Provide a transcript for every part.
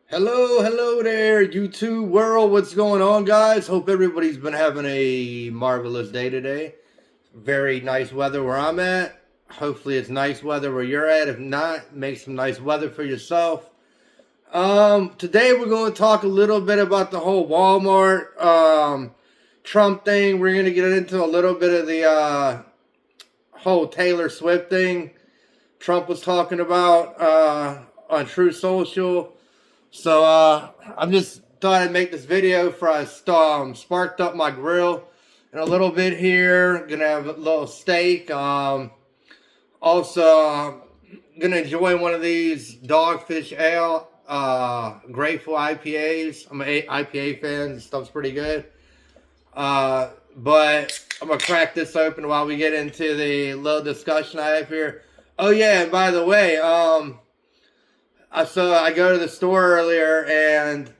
Hello there, YouTube world. What's going on, guys? Hope everybody's been having a marvelous day today. Very nice weather where I'm at. Hopefully, it's nice weather where you're at. If not, make some nice weather for yourself. Today we're going to talk a little bit about the whole Walmart Trump thing. We're going to get into a little bit of the whole Taylor Swift thing Trump was talking about on True Social. So I'm just thought I'd make this video for I sparked up my grill in a little bit here. Gonna have a little steak. Also gonna enjoy one of these Dogfish Ale Grateful IPAs. I'm an IPA fan. This stuff's pretty good. But I'm gonna crack this open while we get into the little discussion I have here. Oh yeah, and by the way, so I go to the store earlier and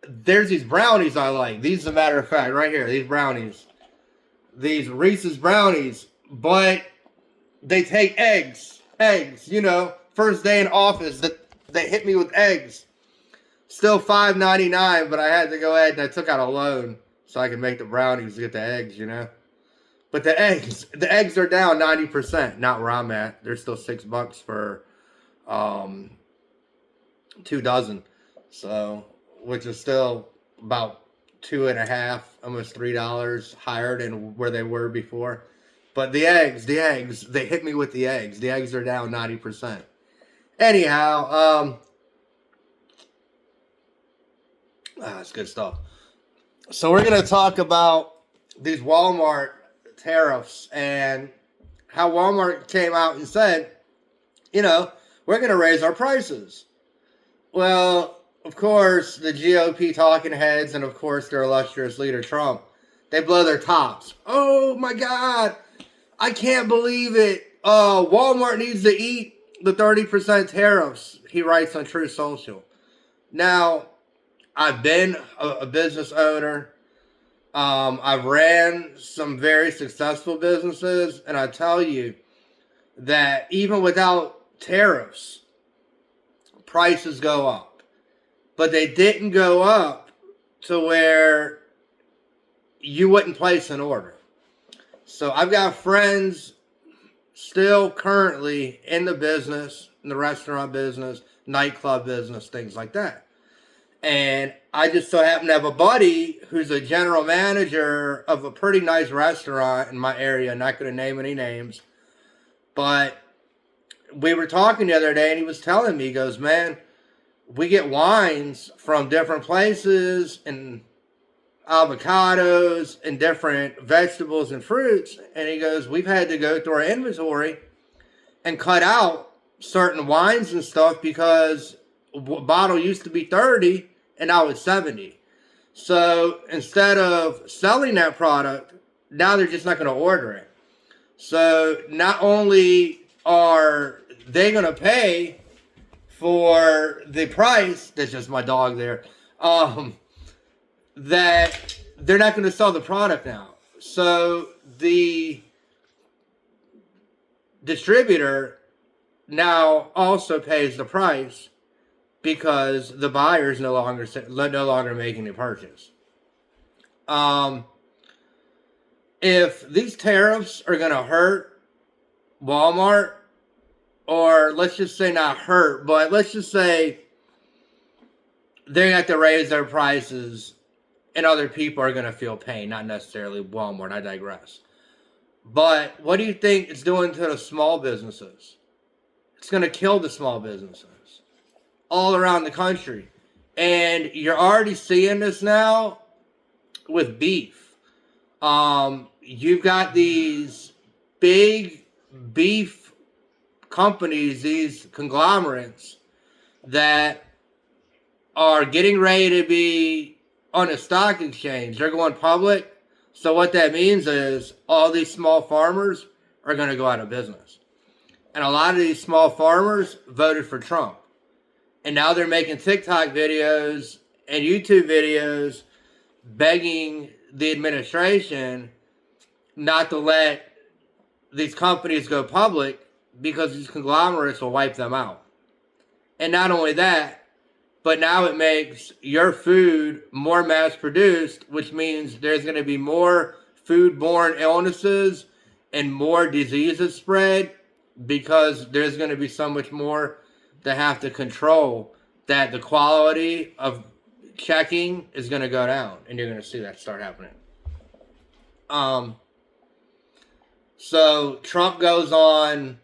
there's these brownies I like. These, as a matter of fact, right here, these brownies. These Reese's brownies, but they take eggs. Eggs, first day in office, they hit me with eggs. Still $5.99, but I had to go ahead and I took out a loan so I could make the brownies to get the eggs, But the eggs are down 90%, not where I'm at. They're still $6 for 2 dozen, so which is still about $2.50, almost $3 higher than where they were before. But the eggs, they hit me with the eggs. The eggs are down 90%. Anyhow, that's good stuff. So we're gonna talk about these Walmart tariffs and how Walmart came out and said, we're going to raise our prices. Well, of course, the GOP talking heads and, of course, their illustrious leader, Trump, they blow their tops. Oh, my God. I can't believe it. Walmart needs to eat the 30% tariffs, he writes on True Social. Now, I've been a business owner. I've ran some very successful businesses, and I tell you that even without tariffs, prices go up, but they didn't go up to where you wouldn't place an order. So I've got friends still currently in the business, in the restaurant business, nightclub business, things like that. And I just so happen to have a buddy who's a general manager of a pretty nice restaurant in my area. I'm not going to name any names, but we were talking the other day and he was telling me, he goes, man, we get wines from different places and avocados and different vegetables and fruits. And he goes, we've had to go through our inventory and cut out certain wines and stuff because a bottle used to be 30 and now it's 70. So instead of selling that product, now they're just not going to order it. So not only are they going to pay for the price, that's just my dog there, that they're not going to sell the product now. So the distributor now also pays the price because the buyer is no longer making the purchase. If these tariffs are going to hurt Walmart, or let's just say not hurt, but let's just say they're going to have to raise their prices and other people are going to feel pain, not necessarily Walmart, I digress. But what do you think it's doing to the small businesses? It's going to kill the small businesses all around the country. And you're already seeing this now with beef. You've got these big beef companies, these conglomerates that are getting ready to be on a stock exchange. They're going public. So what that means is all these small farmers are going to go out of business. And a lot of these small farmers voted for Trump. And now they're making TikTok videos and YouTube videos begging the administration not to let these companies go public because these conglomerates will wipe them out. And not only that, But now it makes your food more mass produced, which means there's going to be more foodborne illnesses and more diseases spread because there's going to be so much more to have to control that the quality of checking is going to go down, and you're going to see that start happening. So Trump goes on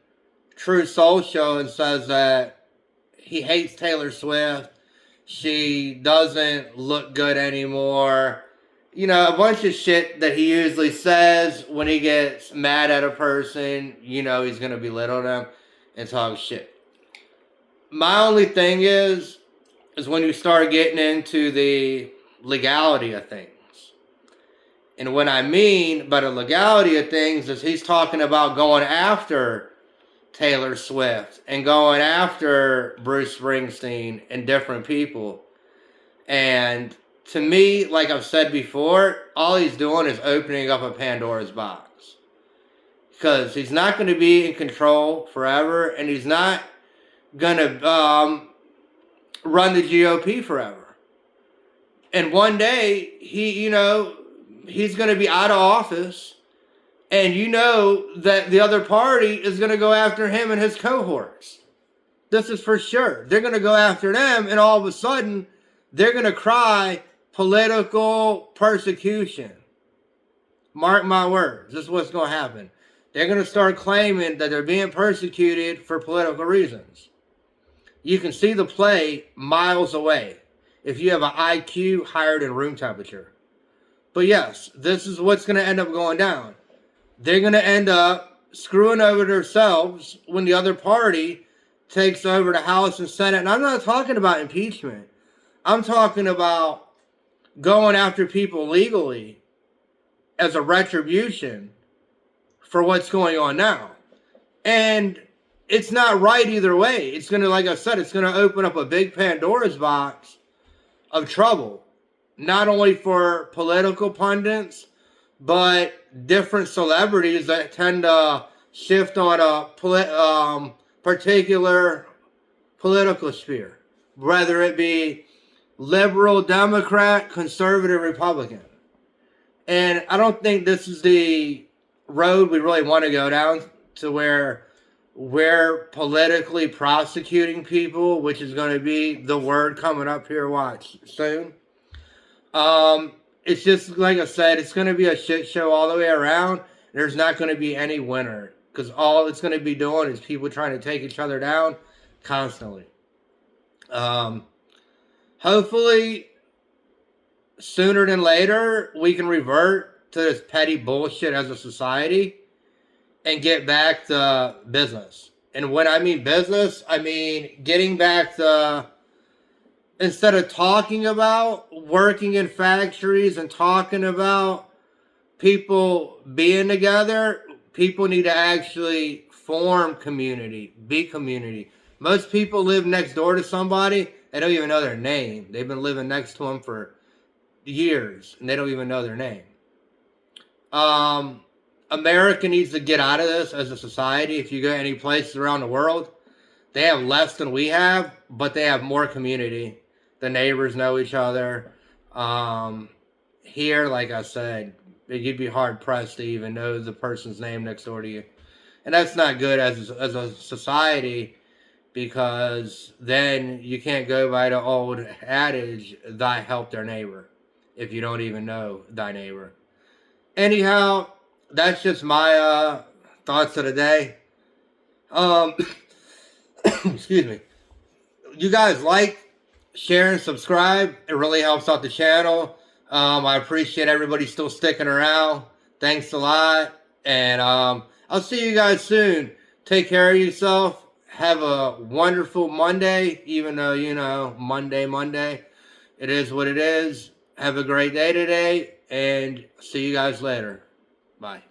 True Soul Show and says that he hates Taylor Swift. She doesn't look good anymore. You know, a bunch of shit that he usually says when he gets mad at a person. You know, he's going to belittle them and talk shit. My only thing is when you start getting into the legality of things. And what I mean by the legality of things is he's talking about going after Taylor Swift and going after Bruce Springsteen and different people. And to me, like I've said before, all he's doing is opening up a Pandora's box. Because he's not going to be in control forever, and he's not going to run the GOP forever. And one day, he's going to be out of office, and you know that the other party is going to go after him and his cohorts. This is for sure. They're going to go after them, and all of a sudden, they're going to cry political persecution. Mark my words. This is what's going to happen. They're going to start claiming that they're being persecuted for political reasons. You can see the play miles away if you have an IQ higher than room temperature. But yes, this is what's going to end up going down. They're going to end up screwing over themselves when the other party takes over the House and Senate. And I'm not talking about impeachment. I'm talking about going after people legally as a retribution for what's going on now. And it's not right either way. It's going to, like I said, it's going to open up a big Pandora's box of trouble. Not only for political pundits, but different celebrities that tend to shift on a particular political sphere. Whether it be liberal, Democrat, conservative, Republican. And I don't think this is the road we really want to go down, to where we're politically prosecuting people, which is going to be the word coming up here, watch, soon. It's just, like I said, it's going to be a shit show all the way around. There's not going to be any winner, because all it's going to be doing is people trying to take each other down constantly. Hopefully, sooner than later, we can revert to this petty bullshit as a society and get back to business. And when I mean business, I mean getting back to, instead of talking about working in factories and talking about people being together, people need to actually form community, be community. Most people live next door to somebody, they don't even know their name. They've been living next to them for years, and they don't even know their name. America needs to get out of this as a society. If you go any places around the world, they have less than we have, but they have more community. The neighbors know each other. Here, like I said, you'd be hard-pressed to even know the person's name next door to you. And that's not good as a society, because then you can't go by the old adage, thy help their neighbor, if you don't even know thy neighbor. Anyhow, that's just my thoughts of the day. Excuse me. You guys like, share, and subscribe. It really helps out the channel. I appreciate everybody still sticking around. Thanks a lot. And I'll see you guys soon. Take care of yourself. Have a wonderful Monday, even though, you know, Monday. It is what it is. Have a great day today, and see you guys later. Bye.